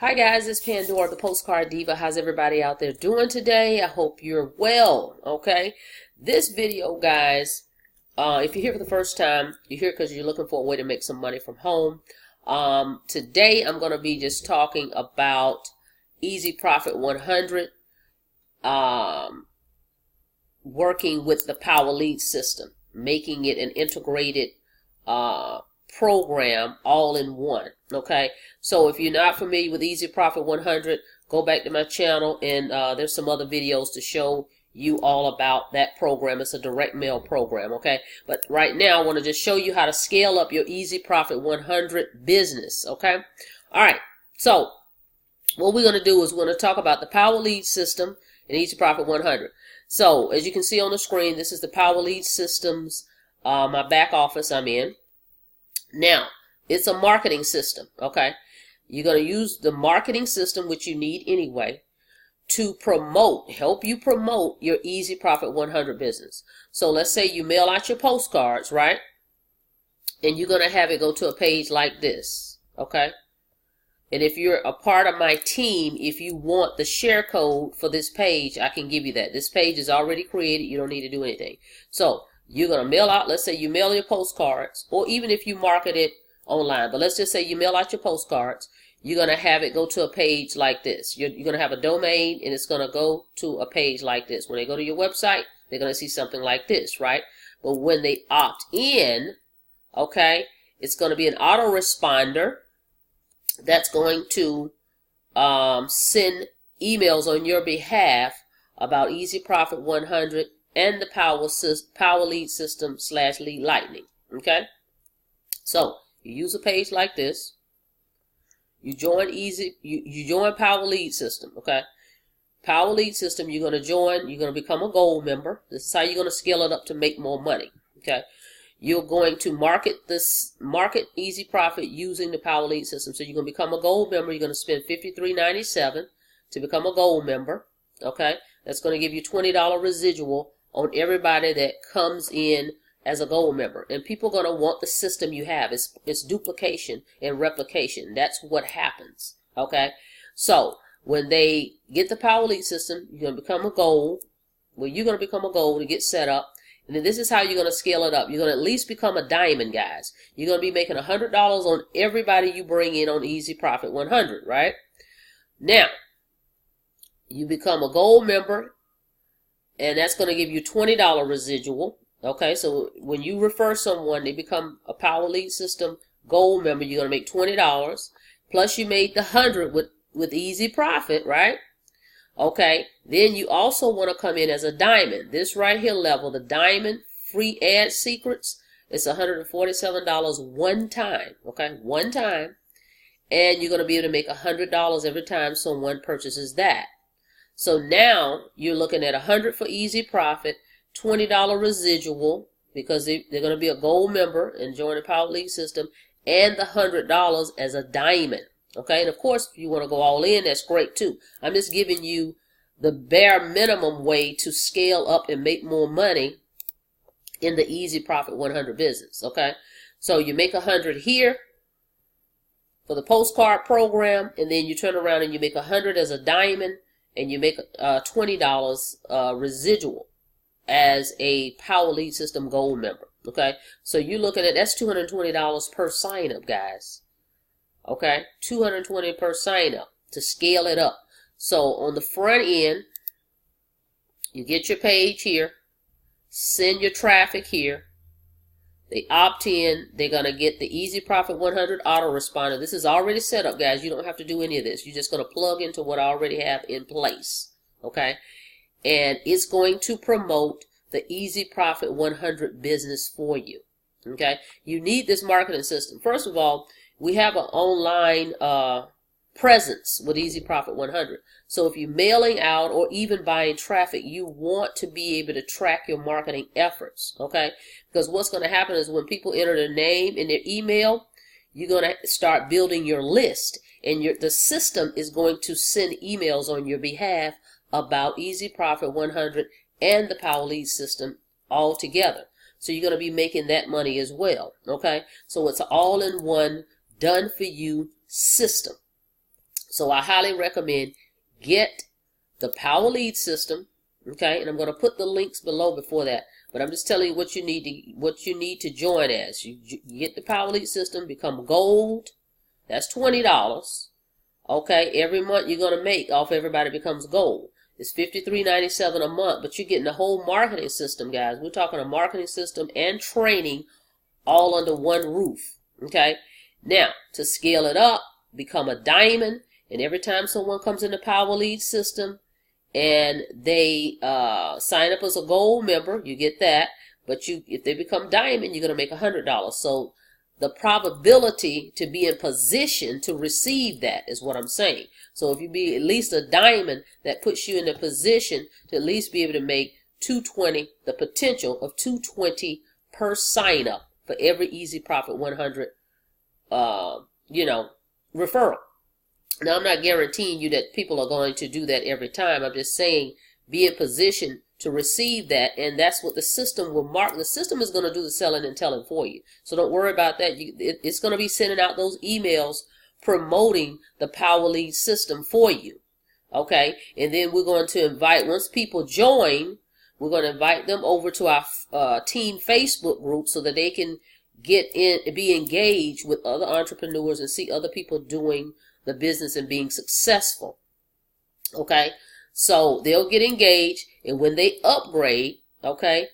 Hi guys, it's Pandora, the Postcard Diva. How's everybody out there doing today? I hope you're well, okay? This video, guys, if you're here for the first time, you're here because you're looking for a way to make some money from home. Today, I'm going to be just talking about Easy Profit 100, working with the Power Lead system, making it an integrated program all in one. Okay, so if you're not familiar with Easy Profit 100, go back to my channel, and there's some other videos to show you all about that program. It's a direct mail program. Okay, but right now I want to just show you how to scale up your Easy Profit 100 business. Okay, all right, so what we're going to do is we're going to talk about the Power Lead system and Easy Profit 100. So as you can see on the screen, this is the Power Lead systems, my back office I'm in. Now, it's a marketing system, okay? You're going to use the marketing system, which you need anyway, to help you promote your Easy Profit 100 business. So let's say you mail out your postcards, right? And you're going to have it go to a page like this, okay? And if you're a part of my team, if you want the share code for this page, I can give you that. This page is already created. You don't need to do anything. So you're going to mail out, let's say you mail your postcards, or even if you market it online, but let's just say you mail out your postcards, you're going to have it go to a page like this. You're going to have a domain, and it's going to go to a page like this. When they go to your website, they're going to see something like this, right? But when they opt in, okay, it's going to be an autoresponder that's going to send emails on your behalf about Easy Profit 100 and the Power Lead system / Lead Lightning. Okay, so you use a page like this. You join you join Power Lead system. Okay, Power Lead system. You're going to join. You're going to become a gold member. This is how you're going to scale it up to make more money. Okay, you're going to market Easy Profit using the Power Lead system. So you're going to become a gold member. You're going to spend $53.97 to become a gold member. Okay, that's going to give you $20 residual on everybody that comes in as a gold member. And people are going to want the system you have. It's duplication and replication. That's what happens. Okay, so when they get the Power Lead system, you're going to become a gold. Well, you're going to become a gold to get set up. And then this is how you're going to scale it up. You're going to at least become a diamond, guys. You're going to be making $100 on everybody you bring in on Easy Profit 100, right? Now, you become a gold member, and that's going to give you $20 residual. Okay, so when you refer someone, they become a Power Lead system gold member, you're going to make $20. Plus you made the 100 with Easy Profit, right? Okay, then you also want to come in as a diamond. This right here level, the diamond free ad secrets, it's $147 one time. Okay, one time. And you're going to be able to make $100 every time someone purchases that. So now you're looking at 100 for Easy Profit, $20 residual because they're going to be a gold member and join the Power Lead system, and the $100 as a diamond. Okay, and of course, if you want to go all in, that's great too. I'm just giving you the bare minimum way to scale up and make more money in the Easy Profit 100 business. Okay, so you make 100 here for the postcard program, and then you turn around and you make 100 as a diamond, and you make $20 residual as a Power Lead system gold member. Okay, so you're looking at, that's $220 per sign up, guys. Okay, $220 per sign up to scale it up. So on the front end, you get your page here, send your traffic here. They opt in, they're going to get the Easy Profit 100 autoresponder. This is already set up, guys. You don't have to do any of this. You're just going to plug into what I already have in place. Okay, and it's going to promote the Easy Profit 100 business for you. Okay, you need this marketing system. First of all, we have an online presence with Easy Profit 100. So if you're mailing out or even buying traffic, you want to be able to track your marketing efforts. Okay, because what's going to happen is when people enter their name and their email, you're going to start building your list, and the system is going to send emails on your behalf about Easy Profit 100 and the Power Lead system all together. So you're going to be making that money as well. Okay, so it's an all-in-one, done-for-you system. So I highly recommend get the Power Lead system. Okay, and I'm going to put the links below before that. But I'm just telling you what you need to join as. You get the Power Lead system, become gold. That's $20. Okay, every month you're going to make off everybody becomes gold. It's $53.97 a month, but you're getting the whole marketing system, guys. We're talking a marketing system and training all under one roof. Okay, now to scale it up, become a diamond, and every time someone comes in the Power Lead system and they sign up as a gold member, you get that. But if they become diamond, you're going to make $100. So the probability to be in position to receive that is what I'm saying. So if you be at least a diamond, that puts you in a position to at least be able to make $220, the potential of $220 per sign up for every Easy Profit 100, referral. Now, I'm not guaranteeing you that people are going to do that every time. I'm just saying be in position to receive that, and that's what the system will mark. The system is going to do the selling and telling for you. So don't worry about that. It's going to be sending out those emails promoting the Power Lead system for you. Okay? And then we're going to invite, once people join, we're going to invite them over to our team Facebook group so that they can get in, be engaged with other entrepreneurs and see other people doing the business and being successful. Okay, so they'll get engaged, and when they upgrade, okay,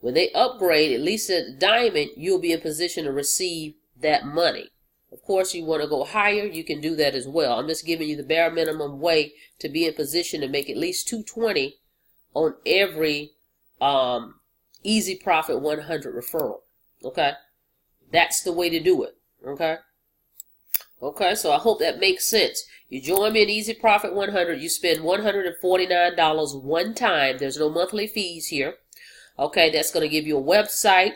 when they upgrade, at least at diamond, you'll be in position to receive that money. Of course, you want to go higher, you can do that as well. I'm just giving you the bare minimum way to be in position to make at least $220 on every Easy Profit 100 referral. Okay, that's the way to do it. Okay. Okay, so I hope that makes sense. You join me in Easy Profit 100. You spend $149 one time. There's no monthly fees here. Okay, that's going to give you a website.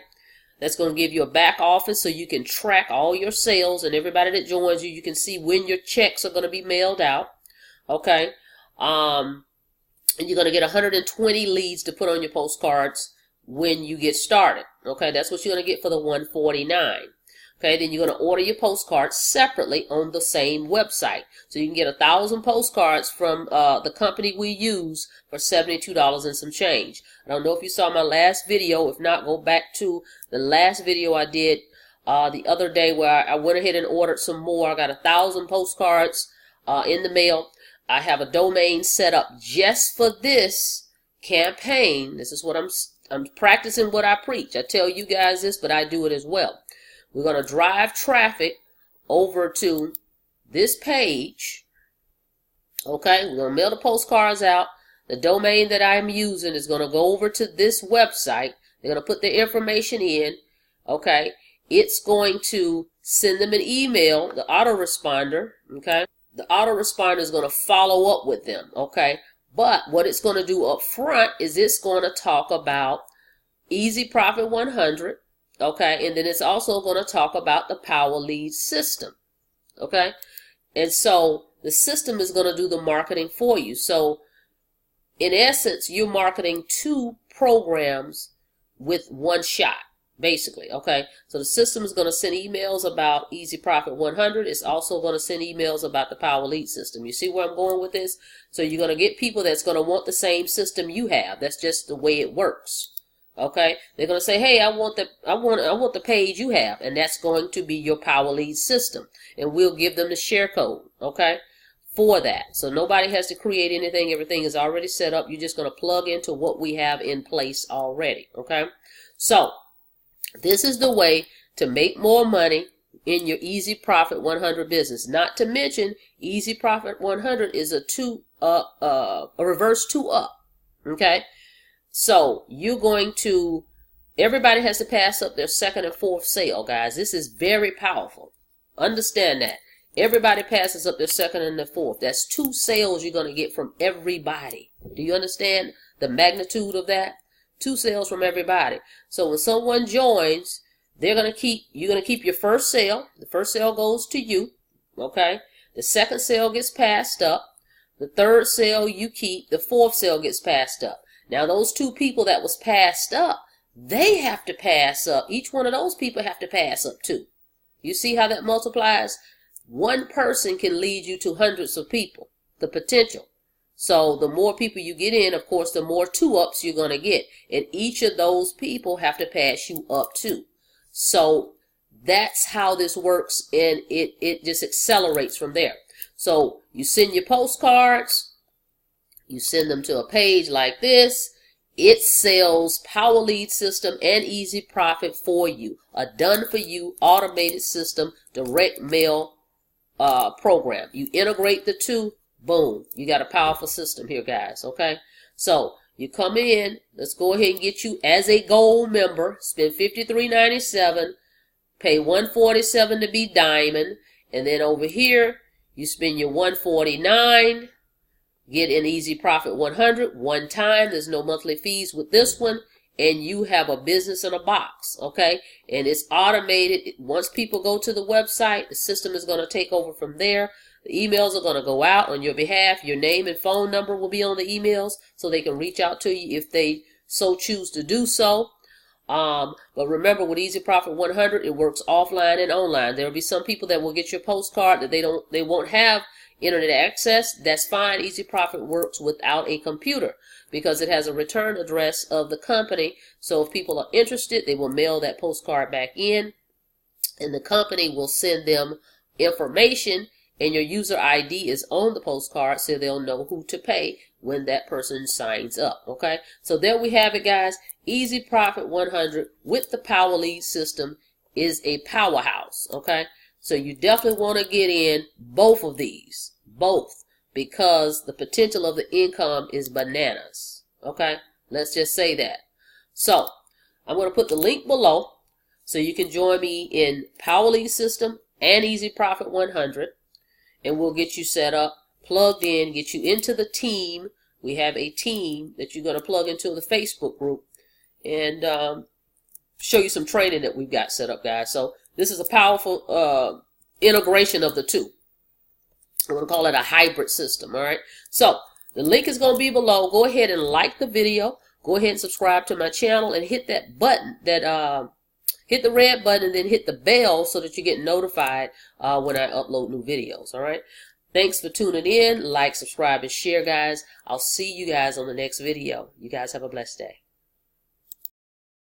That's going to give you a back office so you can track all your sales, and everybody that joins you, you can see when your checks are going to be mailed out. Okay, and you're going to get 120 leads to put on your postcards when you get started. Okay, that's what you're going to get for the $149. Okay, then you're going to order your postcards separately on the same website. So you can get 1,000 postcards from the company we use for $72 and some change. I don't know if you saw my last video. If not, go back to the last video I did the other day where I went ahead and ordered some more. I got 1,000 postcards in the mail. I have a domain set up just for this campaign. This is what I'm practicing what I preach. I tell you guys this, but I do it as well. We're going to drive traffic over to this page. Okay, we're going to mail the postcards out. The domain that I'm using is going to go over to this website. They're going to put their information in. Okay, it's going to send them an email, the autoresponder. Okay, the autoresponder is going to follow up with them. Okay, but what it's going to do up front is it's going to talk about Easy Profit 100. Okay, and then it's also going to talk about the Power Lead system. Okay, and so the system is going to do the marketing for you. So in essence, you're marketing 2 programs with one shot, basically. Okay, so the system is going to send emails about Easy Profit 100. It's also going to send emails about the Power Lead system. You see where I'm going with this? So you're going to get people that's going to want the same system you have. That's just the way it works. Okay, they're going to say, hey, I want the page you have, and that's going to be your Power Lead system, and we'll give them the share code, okay, for that. So nobody has to create anything. Everything is already set up. You're just going to plug into what we have in place already, okay? So this is the way to make more money in your Easy Profit 100 business. Not to mention, Easy Profit 100 is a reverse 2 up, okay? So you're going to, everybody has to pass up their 2nd and 4th sale, guys. This is very powerful. Understand that. Everybody passes up their 2nd and their 4th. That's 2 sales you're going to get from everybody. Do you understand the magnitude of that? 2 sales from everybody. So when someone joins, you're going to keep your first sale. The first sale goes to you. Okay. The 2nd sale gets passed up. The 3rd sale you keep. The 4th sale gets passed up. Now, those 2 people that was passed up, they have to pass up. Each one of those people have to pass up 2. You see how that multiplies? One person can lead you to hundreds of people, the potential. So the more people you get in, of course, the more 2-ups you're going to get. And each of those people have to pass you up too. So that's how this works, and it just accelerates from there. So you send your postcards, you send them to a page like this. It sells Power Lead System and Easy Profit for you. A done-for-you automated system, direct mail program. You integrate the two, boom. You got a powerful system here, guys, okay? So you come in. Let's go ahead and get you as a gold member. Spend $53.97. Pay $147 to be diamond. And then over here, you spend your $149. Get an Easy Profit 100 one time. There's no monthly fees with this one. And you have a business in a box, okay? And it's automated. Once people go to the website, the system is going to take over from there. The emails are going to go out on your behalf. Your name and phone number will be on the emails so they can reach out to you if they so choose to do so. But remember, with Easy Profit 100, it works offline and online. There will be some people that will get your postcard that they won't have internet access. That's fine. Easy Profit works without a computer because it has a return address of the company. So if people are interested, they will mail that postcard back in, and the company will send them information, and your user ID is on the postcard so they'll know who to pay when that person signs up, okay? So there we have it, guys. Easy Profit 100 with the Power Lead system is a powerhouse, okay? So you definitely want to get in both of these, because the potential of the income is bananas, okay? Let's just say that. So I'm going to put the link below so you can join me in Power Lead system and Easy Profit 100, and we'll get you set up, plugged in, get you into the team. We have a team that you're going to plug into the Facebook group, and show you some training that we've got set up, guys. So this is a powerful integration of the two. I'm going to call it a hybrid system, all right? So the link is going to be below. Go ahead and like the video. Go ahead and subscribe to my channel and hit that button, hit the red button, and then hit the bell so that you get notified when I upload new videos, all right? Thanks for tuning in. Like, subscribe, and share, guys. I'll see you guys on the next video. You guys have a blessed day.